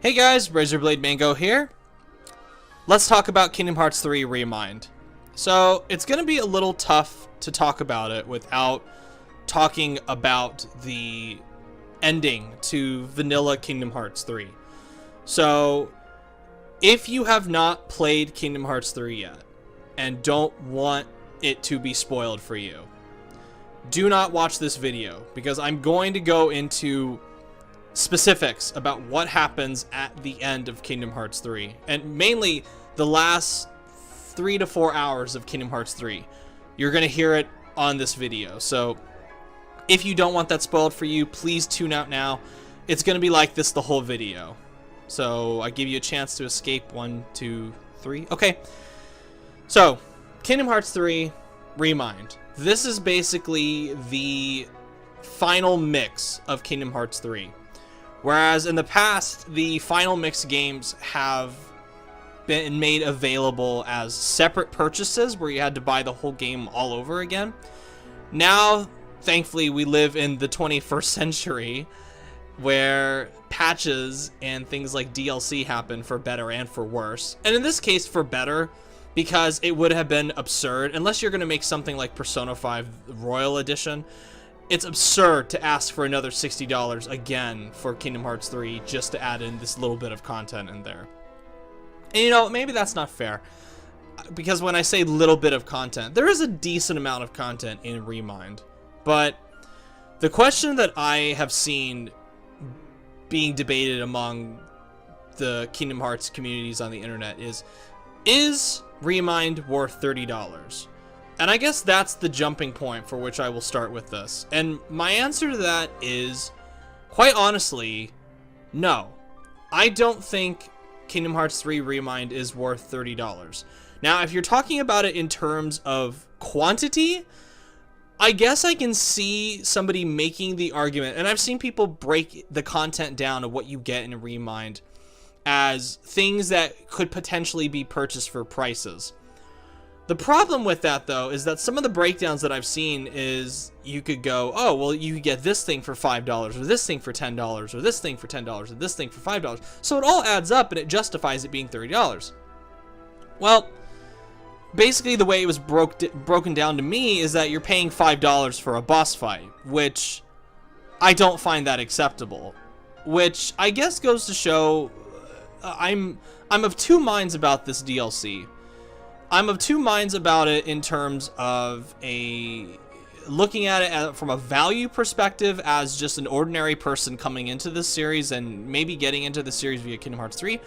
Hey guys, Razorblade Mango here. Let's talk about Kingdom Hearts 3 Remind. So, it's going to be a little tough to talk about it without talking about the ending to vanilla Kingdom Hearts 3. So, if you have not played Kingdom Hearts 3 yet, and don't want it to be spoiled for you, do not watch this video, because I'm going to go into specifics about what happens at the end of Kingdom Hearts 3, and mainly the last 3 to 4 hours of Kingdom Hearts 3. You're going to hear it on this video, so if you don't want that spoiled for you, please tune out now. It's going to be like this the whole video. So I give you a chance to escape. 1, 2, 3. Okay. So, Kingdom Hearts 3 Remind. This is basically the final mix of Kingdom Hearts 3. Whereas in the past, the final mix games have been made available as separate purchases where you had to buy the whole game all over again. Now, thankfully, we live in the 21st century where patches and things like DLC happen for better and for worse. And in this case, for better, because it would have been absurd, unless you're going to make something like Persona 5 Royal Edition. It's absurd to ask for another $60 again for Kingdom Hearts 3 just to add in this little bit of content in there. And you know, maybe that's not fair, because when I say little bit of content, there is a decent amount of content in Remind. But the question that I have seen being debated among the Kingdom Hearts communities on the internet is Remind worth $30? And I guess that's the jumping point for which I will start with this. And my answer to that is, quite honestly, no. I don't think Kingdom Hearts 3 Remind is worth $30. Now, if you're talking about it in terms of quantity, I guess I can see somebody making the argument, and I've seen people break the content down of what you get in Remind as things that could potentially be purchased for prices. The problem with that, though, is that some of the breakdowns that I've seen is you could go, oh, well, you could get this thing for $5, or this thing for $10, or this thing for $10, or this thing for $5. So it all adds up, and it justifies it being $30. Well, basically the way it was broken down to me is that you're paying $5 for a boss fight, which I don't find that acceptable. Which I guess goes to show I'm of two minds about this DLC. I'm of two minds about it in terms of looking at it from a value perspective as just an ordinary person coming into this series and maybe getting into the series via Kingdom Hearts 3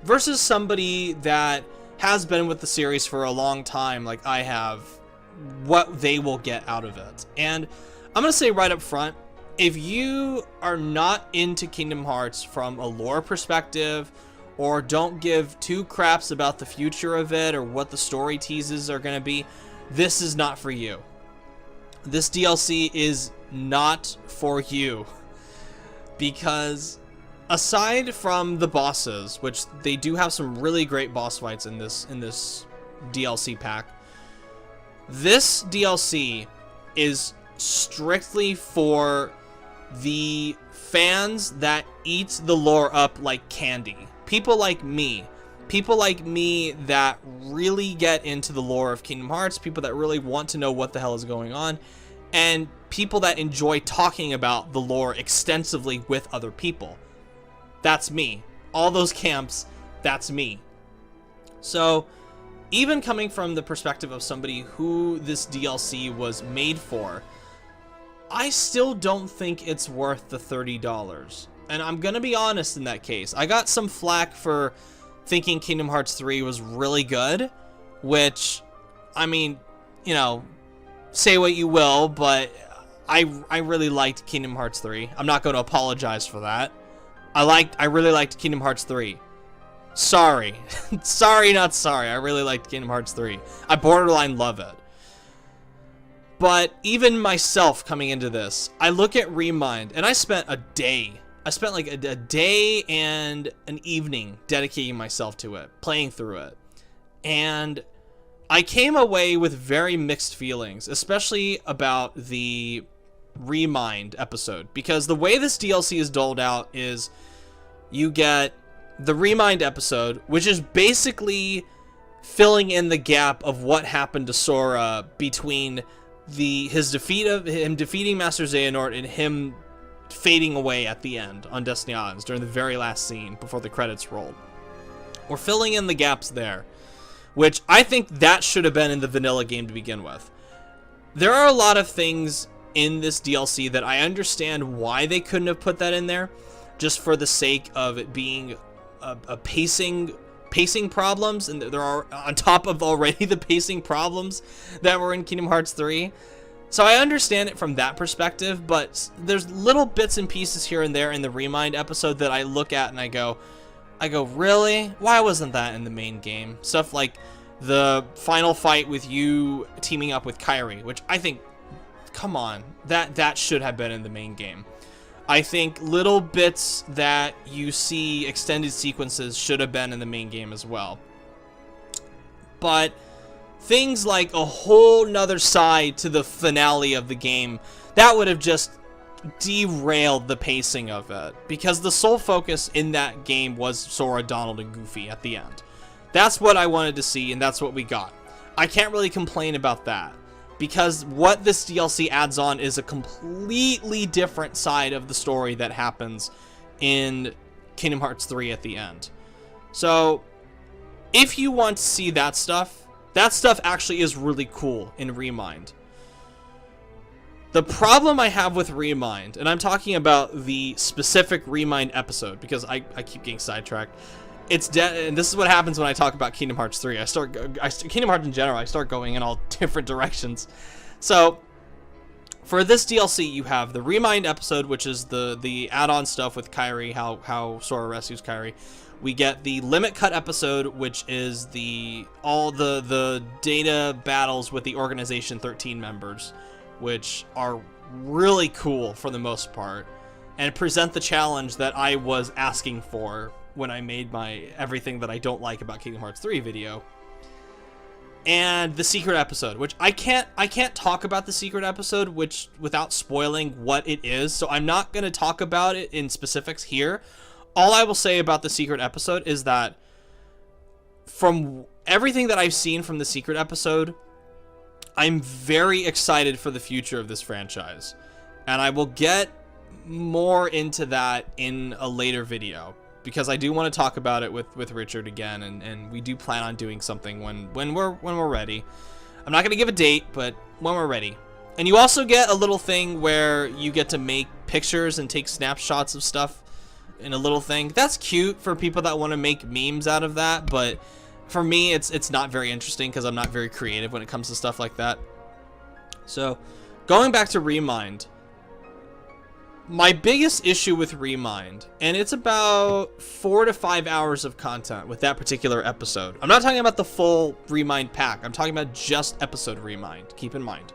versus somebody that has been with the series for a long time like I have, what they will get out of it. And I'm going to say right up front, if you are not into Kingdom Hearts from a lore perspective, or don't give two craps about the future of it or what the story teases are going to be, this is not for you. This DLC is not for you. Because aside from the bosses, which they do have some really great boss fights in this DLC pack, this DLC is strictly for the fans that eat the lore up like candy. People like me that really get into the lore of Kingdom Hearts, people that really want to know what the hell is going on, and people that enjoy talking about the lore extensively with other people. That's me. All those camps, that's me. So, even coming from the perspective of somebody who this DLC was made for, I still don't think it's worth the $30. And I'm going to be honest in that case. I got some flack for thinking Kingdom Hearts 3 was really good, which, I mean, you know, say what you will, but I really liked Kingdom Hearts 3. I'm not going to apologize for that. I really liked Kingdom Hearts 3. Sorry. Sorry, not sorry. I really liked Kingdom Hearts 3. I borderline love it. But even myself coming into this, I look at Remind, and I spent a day. I spent like a day and an evening dedicating myself to it, playing through it. And I came away with very mixed feelings, especially about the Remind episode. Because the way this DLC is doled out is you get the Remind episode, which is basically filling in the gap of what happened to Sora between his defeat of him defeating Master Xehanort and him fading away at the end on Destiny Islands during the very last scene before the credits rolled. We're filling in the gaps there, which I think that should have been in the vanilla game to begin with. There are a lot of things in this DLC that I understand why they couldn't have put that in there, just for the sake of it being a pacing problems, and there are on top of already the pacing problems that were in Kingdom Hearts 3. So I understand it from that perspective, but there's little bits and pieces here and there in the Remind episode that I look at and I go, really? Why wasn't that in the main game? Stuff like the final fight with you teaming up with Kairi, which I think, come on, that should have been in the main game. I think little bits that you see extended sequences should have been in the main game as well. But things like a whole nother side to the finale of the game, that would have just derailed the pacing of it, because the sole focus in that game was Sora, Donald, and Goofy at the end. That's what I wanted to see, and that's what we got. I can't really complain about that, because what this DLC adds on is a completely different side of the story that happens in Kingdom Hearts 3 at the end. So if you want to see that stuff actually is really cool in Remind. The problem I have with Remind, and I'm talking about the specific Remind episode, because I keep getting sidetracked. And this is what happens when I talk about Kingdom Hearts 3. Kingdom Hearts in general, I start going in all different directions. So for this DLC, you have the Remind episode, which is the add-on stuff with Kairi, how Sora rescues Kairi. We get the Limit Cut episode, which is all the data battles with the Organization 13 members, which are really cool for the most part, and present the challenge that I was asking for when I made my everything that I don't like about Kingdom Hearts 3 video. And the secret episode, which I can't talk about the secret episode without spoiling what it is, so I'm not going to talk about it in specifics here. All I will say about the secret episode is that from everything that I've seen from the secret episode, I'm very excited for the future of this franchise, and I will get more into that in a later video, because I do want to talk about it with Richard again, and we do plan on doing something when we're ready. I'm not going to give a date, but when we're ready. And you also get a little thing where you get to make pictures and take snapshots of stuff in a little thing. That's cute for people that want to make memes out of that, but for me, it's not very interesting because I'm not very creative when it comes to stuff like that. So, going back to Remind, my biggest issue with Remind, and it's about 4 to 5 hours of content with that particular episode. I'm not talking about the full Remind pack. I'm talking about just episode Remind. Keep in mind.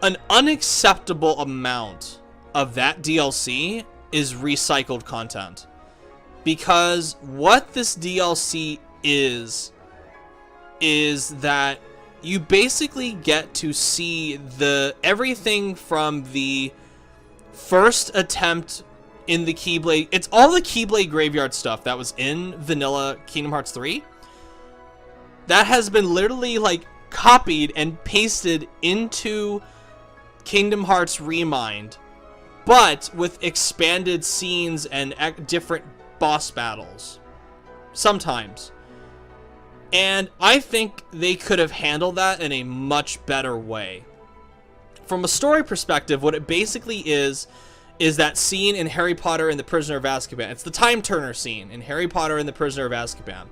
An unacceptable amount of that DLC is recycled content. Because what this DLC is that you basically get to see everything from the first attempt in the Keyblade. It's all the Keyblade graveyard stuff that was in vanilla Kingdom Hearts 3. That has been literally like copied and pasted into Kingdom Hearts Remind, but with expanded scenes and different boss battles sometimes. And I think they could have handled that in a much better way. From a story perspective, what it basically is that scene in Harry Potter and the Prisoner of Azkaban. It's the Time Turner scene in Harry Potter and the Prisoner of Azkaban,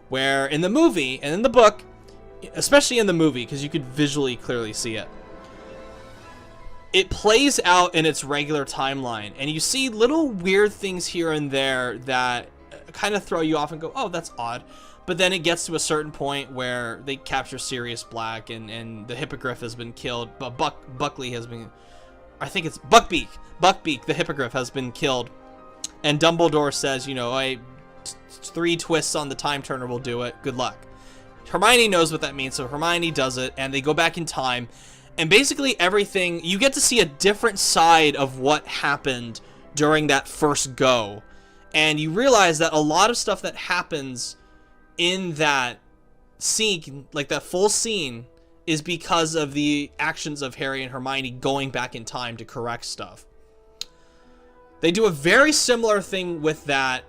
where in the movie and in the book, especially in the movie because you could visually clearly see it, it plays out in its regular timeline, and you see little weird things here and there that kind of throw you off and go, oh, that's odd. But then it gets to a certain point where they capture Sirius Black, and the Hippogriff has been killed, but Buckley has been, I think it's Buckbeak, the Hippogriff has been killed, and Dumbledore says, you know, 3 twists on the Time Turner will do it, good luck. Hermione knows what that means, so Hermione does it, and they go back in time. And basically everything, you get to see a different side of what happened during that first go. And you realize that a lot of stuff that happens in that scene, like that full scene, is because of the actions of Harry and Hermione going back in time to correct stuff. They do a very similar thing with that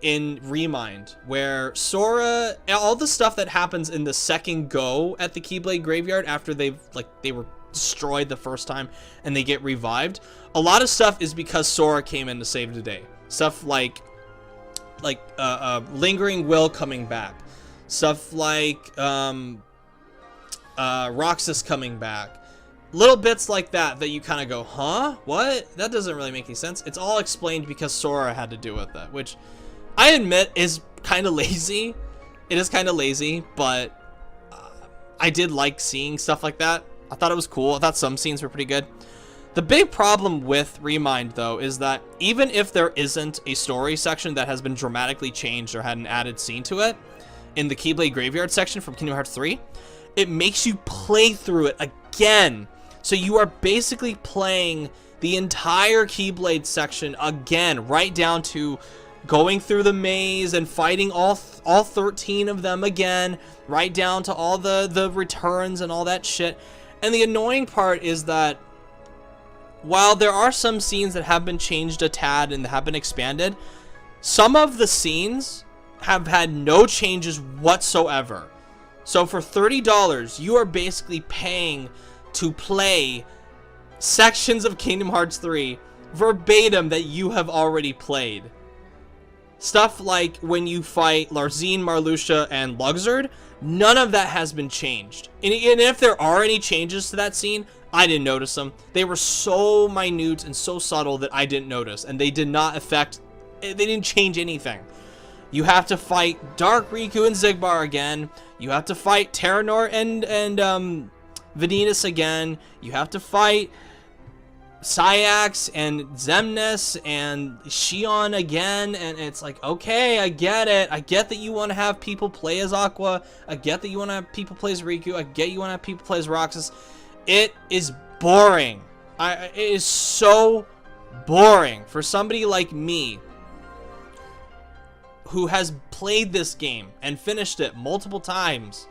in Remind, where Sora, all the stuff that happens in the second go at the Keyblade Graveyard after they were destroyed the first time and they get revived, a lot of stuff is because Sora came in to save the day. Stuff like Lingering Will coming back, stuff like Roxas coming back, little bits like that you kind of go, huh, what? That doesn't really make any sense. It's all explained because Sora had to do with that, which I admit is kind of lazy. It is kind of lazy, but I did like seeing stuff like that. I thought it was cool. I thought some scenes were pretty good. The big problem with Remind, though, is that even if there isn't a story section that has been dramatically changed or had an added scene to it, in the Keyblade Graveyard section from Kingdom Hearts 3, it makes you play through it again. So you are basically playing the entire Keyblade section again, right down to going through the maze and fighting all 13 of them again, right down to all the returns and all that shit. And the annoying part is that while there are some scenes that have been changed a tad and have been expanded, some of the scenes have had no changes whatsoever. So for $30, you are basically paying to play sections of Kingdom Hearts 3 verbatim that you have already played. Stuff like when you fight Larzine, Marluxia, and Luxord, none of that has been changed. And if there are any changes to that scene, I didn't notice them. They were so minute and so subtle that I didn't notice, and they did not affect, they didn't change anything. You have to fight Dark Riku and Xigbar again. You have to fight Terranor and Venus again. You have to fight Sayax and Xemnas and Xion again, and it's like, okay, I get it. I get that you want to have people play as Aqua. I get that you want to have people play as Riku. I get you want to have people play as Roxas. It is boring. It is so boring for somebody like me who has played this game and finished it multiple times,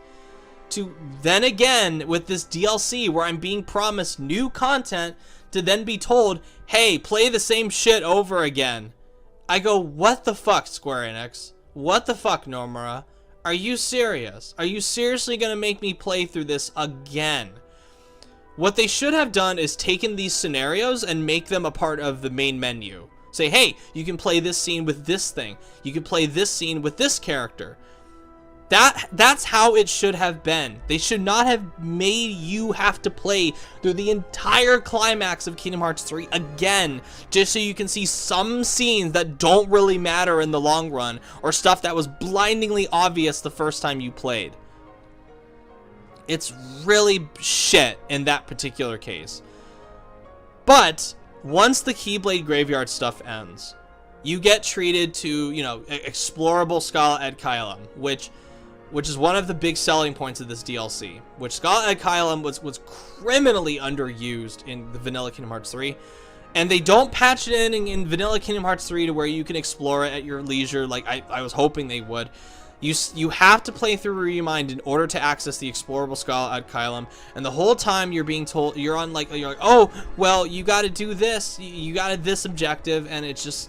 to then again with this DLC where I'm being promised new content to then be told, hey, play the same shit over again. I go, what the fuck, Square Enix? What the fuck, Nomura? Are you serious? Are you seriously gonna make me play through this again? What they should have done is taken these scenarios and make them a part of the main menu. Say, hey, you can play this scene with this thing. You can play this scene with this character. That's how it should have been. They should not have made you have to play through the entire climax of Kingdom Hearts 3 again, just so you can see some scenes that don't really matter in the long run, or stuff that was blindingly obvious the first time you played. It's really shit in that particular case. But once the Keyblade Graveyard stuff ends, you get treated to, you know, explorable Scala Ed Kylum, which is one of the big selling points of this DLC, which Scala Ed Kylum was criminally underused in the Vanilla Kingdom Hearts 3, and they don't patch it in Vanilla Kingdom Hearts 3 to where you can explore it at your leisure like I was hoping they would. You have to play through Remind in order to access the explorable Scala Ad Kylum, and the whole time you're being told, you're like, oh, well, you got to do this, you got this objective, and it's just,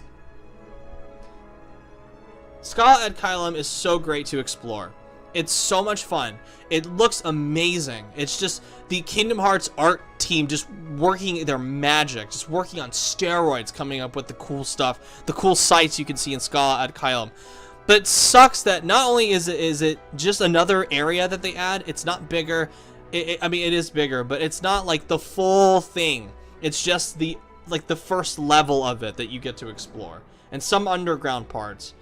Scala Ad Kylum is so great to explore. It's so much fun. It looks amazing. It's just the Kingdom Hearts art team just working their magic, just working on steroids, coming up with the cool stuff, the cool sights you can see in Scala Ad Kylum. But it sucks that not only is it just another area that they add, it's not bigger. I mean, it is bigger, but it's not like the full thing. It's just the first level of it that you get to explore, and some underground parts.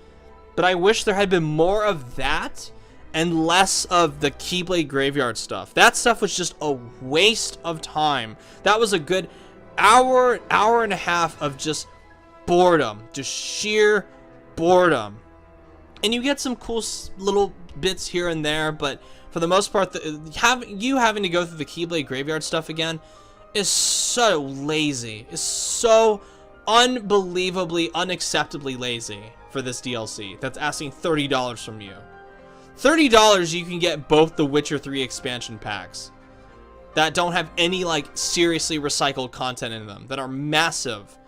But I wish there had been more of that and less of the Keyblade Graveyard stuff. That stuff was just a waste of time. That was a good hour and a half of just boredom, just sheer boredom. And you get some cool little bits here and there, but for the most part, having to go through the Keyblade Graveyard stuff again is so lazy. It's so unbelievably, unacceptably lazy for this DLC that's asking $30 from you. $30 you can get both the Witcher 3 expansion packs that don't have any like seriously recycled content in them, that are massive.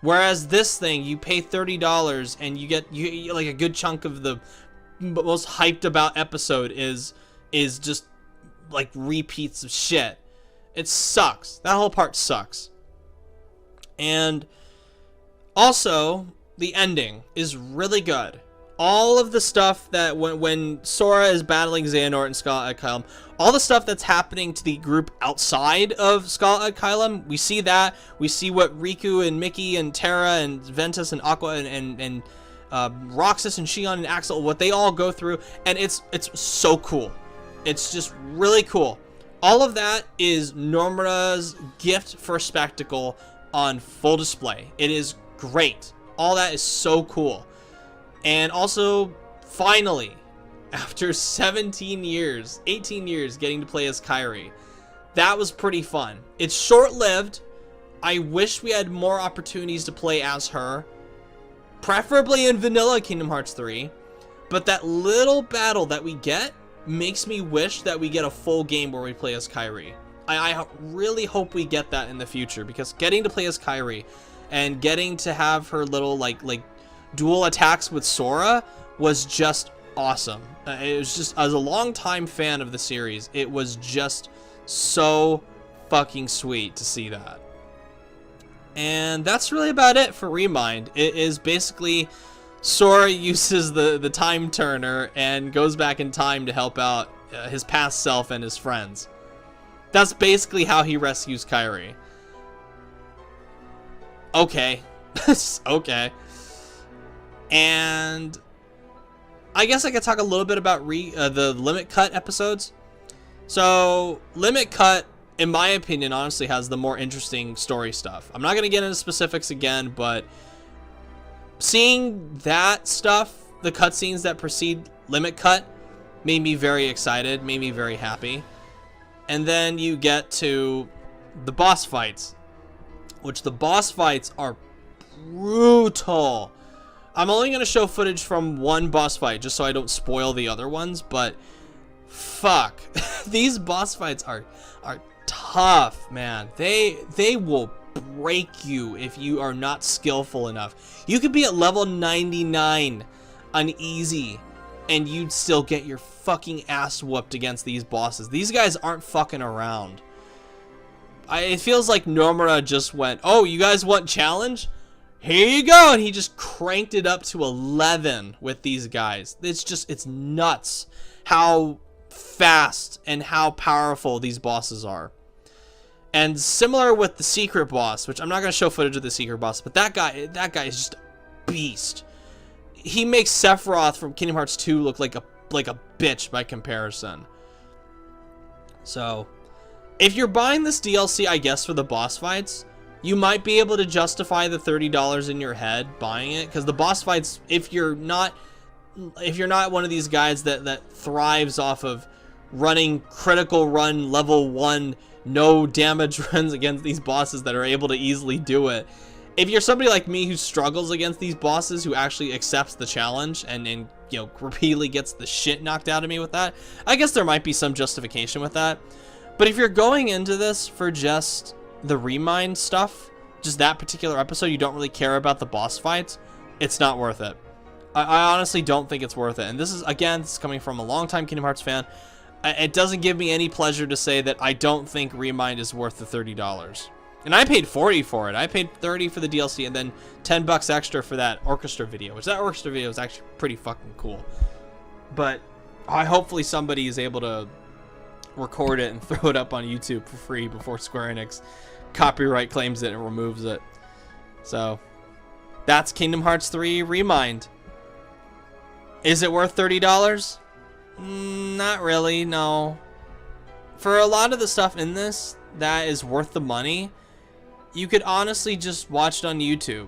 Whereas this thing, you pay $30 and you get like a good chunk of the most hyped about episode is just like repeats of shit. It sucks. That whole part sucks. And also, the ending is really good. All of the stuff that when Sora is battling Xehanort and Scarlet Kylam, all the stuff that's happening to the group outside of Scarlet Kylam, we see that. We see what Riku and Mickey and Terra and Ventus and Aqua and Roxas and Shion and Axel, what they all go through, and it's so cool. It's just really cool. All of that is Nomura's gift for spectacle on full display. It is great. All that is so cool. And also, finally, after 17 years, 18 years getting to play as Kairi, that was pretty fun. It's short-lived. I wish we had more opportunities to play as her, preferably in vanilla Kingdom Hearts 3, but that little battle that we get makes me wish that we get a full game where we play as Kairi. I really hope we get that in the future, because getting to play as Kairi and getting to have her little like dual attacks with Sora was just awesome. It was just, as a longtime fan of the series, it was just so fucking sweet to see that. And that's really about it for Remind. It is basically Sora uses the time turner and goes back in time to help out his past self and his friends. That's basically how he rescues Kairi. Okay. Okay. And I guess I could talk a little bit about the Limit Cut episodes. So, Limit Cut, in my opinion, honestly has the more interesting story stuff. I'm not going to get into specifics again, but seeing that stuff, the cutscenes that precede Limit Cut, made me very excited, made me very happy. And then you get to the boss fights, which the boss fights are brutal. I'm only going to show footage from one boss fight just so I don't spoil the other ones, but fuck. These boss fights are tough, man. They will break you if you are not skillful enough. You could be at level 99 on easy and you'd still get your fucking ass whooped against these bosses. These guys aren't fucking around. It feels like Nomura just went, oh, you guys want challenge? Here you go, and he just cranked it up to 11 with these guys. It's nuts how fast and how powerful these bosses are. And similar with the secret boss, which I'm not going to show footage of the secret boss, but that guy is just a beast. He makes Sephiroth from Kingdom Hearts 2 look like a bitch by comparison. So, if you're buying this DLC, I guess, for the boss fights, you might be able to justify the $30 in your head buying it, because the boss fights, if you're not one of these guys that thrives off of running critical run level 1 no damage runs against these bosses that are able to easily do it, if you're somebody like me who struggles against these bosses, who actually accepts the challenge and you know, repeatedly gets the shit knocked out of me with that, I guess there might be some justification with that. But if you're going into this for just the Remind stuff, just that particular episode, you don't really care about the boss fights, it's not worth it. I honestly don't think it's worth it. And this is, again, this is coming from a longtime Kingdom Hearts fan. It doesn't give me any pleasure to say that I don't think Remind is worth the $30. And I paid $40 for it. I paid $30 for the DLC and then $10 extra for that orchestra video, which that orchestra video is actually pretty fucking cool. But hopefully somebody is able to record it and throw it up on YouTube for free before Square Enix copyright claims it and removes it. So that's Kingdom Hearts 3 Remind. Is it worth $30? Not really, no. For a lot of the stuff in this that is worth the money, you could honestly just watch it on YouTube.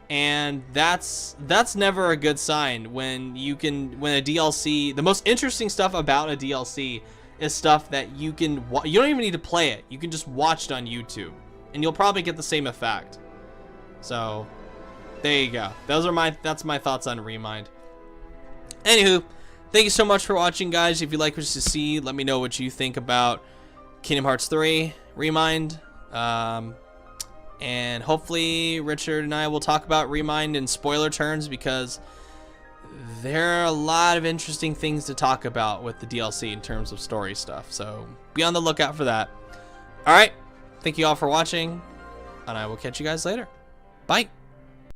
And that's never a good sign when a DLC, the most interesting stuff about a DLC is stuff that you don't even need to play it. You can just watch it on YouTube and you'll probably get the same effect. So there you go. That's my thoughts on Remind. Anywho, thank you so much for watching, guys. If you like what you see, let me know what you think about Kingdom Hearts 3 Remind. And hopefully Richard and I will talk about Remind in spoiler terms, because there are a lot of interesting things to talk about with the DLC in terms of story stuff. So be on the lookout for that. All right. Thank you all for watching, and I will catch you guys later. Bye.